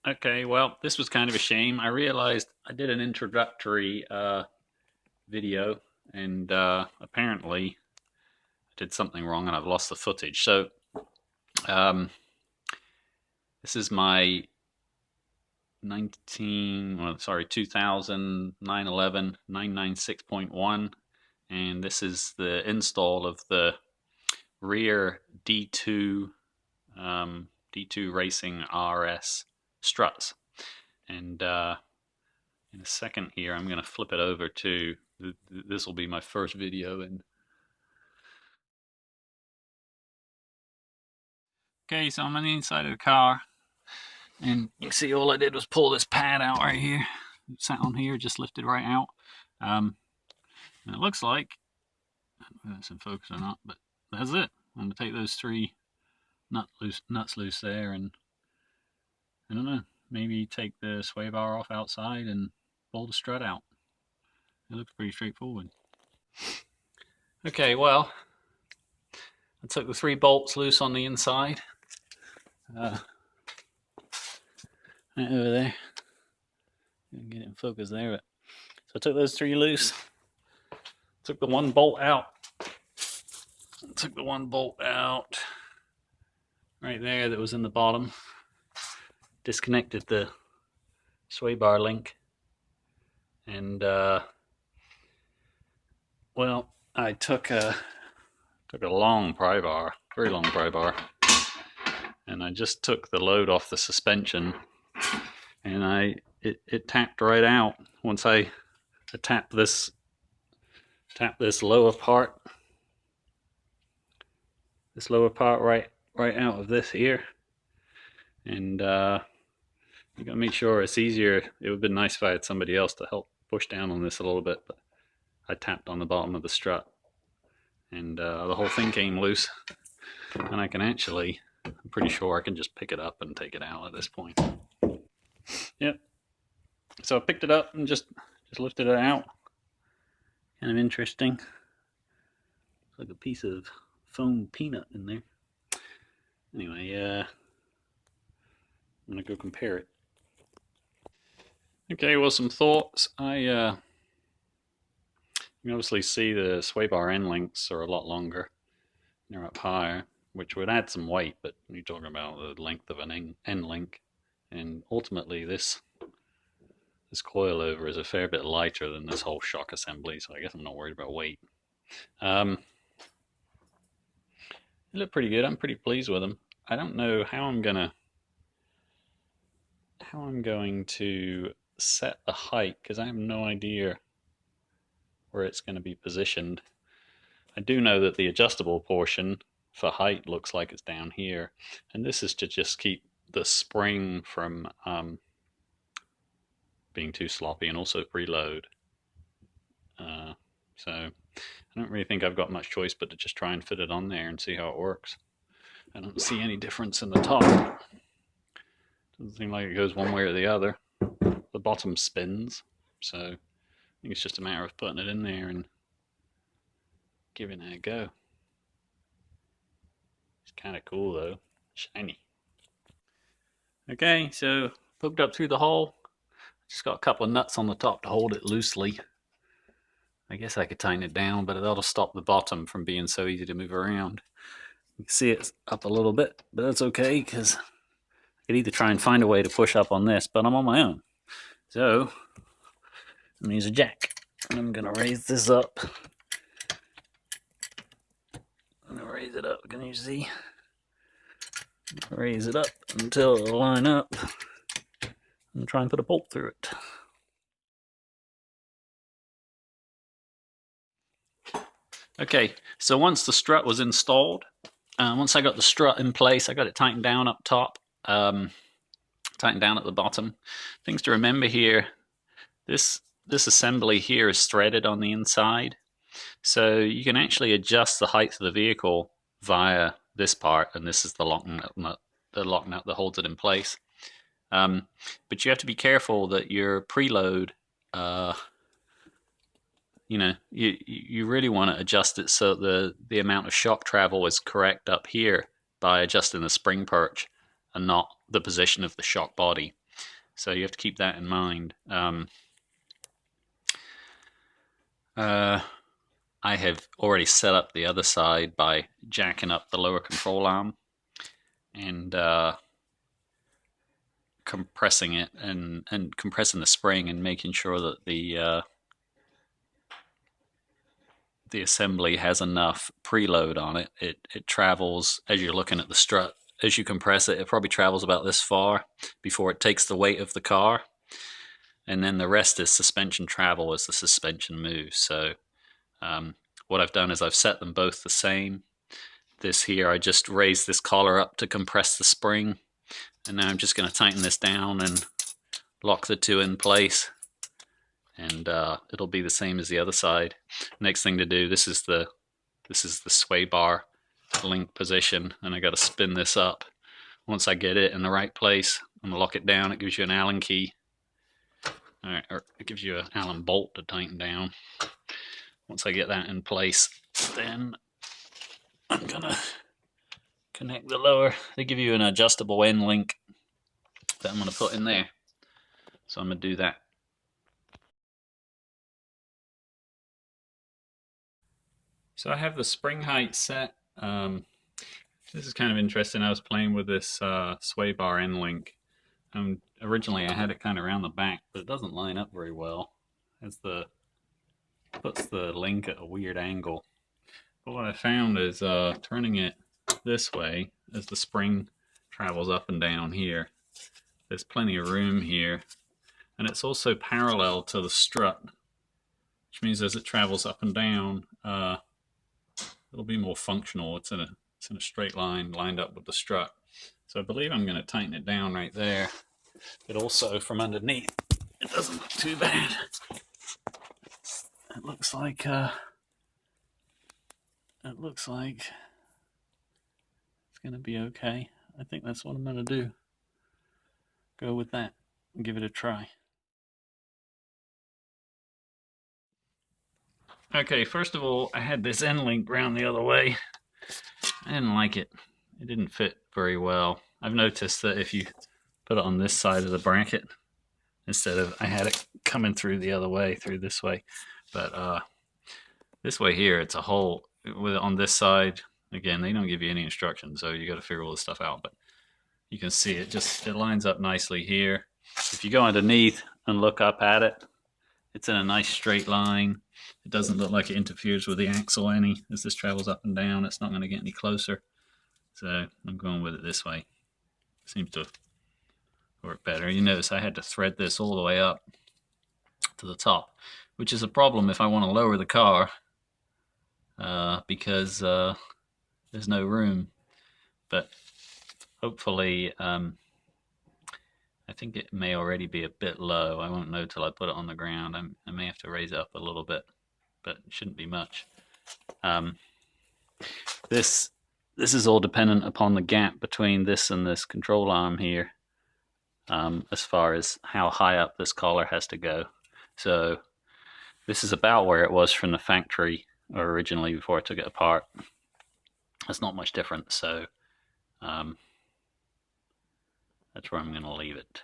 Okay, well, this was kind of a shame. I realized I did an introductory video, and apparently I did something wrong and I've lost the footage. So um, this is my 2000 911 996.1, and this is the install of the rear D2 D2 Racing RS struts. And in a second here, I'm going to flip it over to this will be my first video. And okay, so I'm on the inside of the car, and you can see all I did was pull this pad out right here. It sat on here, just lifted right out. And it looks like, I don't know if that's in focus or not, but that's it. I'm going to take those three nuts loose there, and I don't know, maybe take the sway bar off outside and pull the strut out. It looks pretty straightforward. Okay, well, I took the three bolts loose on the inside. Right over there. Get it in focus there. So I took those three loose. Took the one bolt out. Took the one bolt out right there that was in the bottom. Disconnected the sway bar link. And well, I took a long pry bar, very long pry bar, and I just took the load off the suspension, and it tapped right out once I tapped this lower part, right out of this here. And you gotta make sure it's easier. It would have been nice if I had somebody else to help push down on this a little bit, but I tapped on the bottom of the strut, and the whole thing came loose. And I can actually, I'm pretty sure I can just pick it up and take it out at this point. Yep. So I picked it up and just lifted it out. Kind of interesting. It's like a piece of foam peanut in there. Anyway, I'm gonna go compare it. Okay, well, some thoughts. You can obviously see the sway bar end links are a lot longer. They're up higher, which would add some weight, but you're talking about the length of an end link. And ultimately, this coilover is a fair bit lighter than this whole shock assembly, so I guess I'm not worried about weight. They look pretty good. I'm pretty pleased with them. I don't know how I'm going to set the height, because I have no idea where it's going to be positioned. I do know that the adjustable portion for height looks like it's down here, and this is to just keep the spring from being too sloppy, and also preload. So I don't really think I've got much choice but to just try and fit it on there and see how it works. I don't see any difference in the top. Doesn't seem like it goes one way or the other. The bottom spins, so I think it's just a matter of putting it in there and giving it a go. It's kind of cool though, shiny. Okay, so hooked up through the hole. Just got a couple of nuts on the top to hold it loosely. I guess I could tighten it down, but that'll stop the bottom from being so easy to move around. You can see it's up a little bit, but that's okay, because I could either try and find a way to push up on this, but I'm on my own. So I'm gonna use a jack, and I'm gonna raise this up. I'm gonna raise it up. Can you see? Raise it up until it'll line up, and try and put a bolt through it. Okay, so once the strut was installed, once I got the strut in place, I got it tightened down up top, tightened down at the bottom. Things to remember here, this assembly here is threaded on the inside, so you can actually adjust the height of the vehicle via this part, and this is the lock nut that holds it in place. But you have to be careful that your preload, you really want to adjust it so the amount of shock travel is correct up here by adjusting the spring perch and not the position of the shock body. So you have to keep that in mind. I have already set up the other side by jacking up the lower control arm and compressing it and compressing the spring and making sure that the assembly has enough preload on it. It travels, as you're looking at the strut, as you compress it, it probably travels about this far before it takes the weight of the car. And then the rest is suspension travel as the suspension moves. So what I've done is I've set them both the same. This here, I just raised this collar up to compress the spring. And now I'm just going to tighten this down and lock the two in place. And it'll be the same as the other side. Next thing to do, this is the sway bar link position, and I got to spin this up. Once I get it in the right place, I'm gonna lock it down. It gives you an Allen key, all right, or it gives you an Allen bolt to tighten down. Once I get that in place, then I'm gonna connect the lower. They give you an adjustable end link that I'm gonna put in there, so I'm gonna do that. So I have the spring height set. This is kind of interesting. I was playing with this sway bar end link. Originally I had it kind of around the back, but it doesn't line up very well. Puts the link at a weird angle. But what I found is turning it this way as the spring travels up and down here. There's plenty of room here, and it's also parallel to the strut, which means as it travels up and down, it'll be more functional. It's in a straight line lined up with the strut. So I believe I'm going to tighten it down right there. But also from underneath, it doesn't look too bad. It looks like it's going to be okay. I think that's what I'm going to do. Go with that and give it a try. Okay, first of all, I had this end link round the other way. I didn't like it. It didn't fit very well. I've noticed that if you put it on this side of the bracket, instead of, I had it coming through the other way, through this way. But this way here, it's a hole. With it on this side, again, they don't give you any instructions, so you got to figure all this stuff out. But you can see it lines up nicely here. If you go underneath and look up at it, it's in a nice straight line. It doesn't look like it interferes with the axle any. As this travels up and down, it's not going to get any closer. So I'm going with it this way. Seems to work better. You notice I had to thread this all the way up to the top, which is a problem if I want to lower the car because there's no room. But hopefully, I think it may already be a bit low. I won't know till I put it on the ground. I may have to raise it up a little bit, but it shouldn't be much. This is all dependent upon the gap between this and this control arm here, as far as how high up this collar has to go. So this is about where it was from the factory originally before I took it apart. There's not much difference, so that's where I'm going to leave it.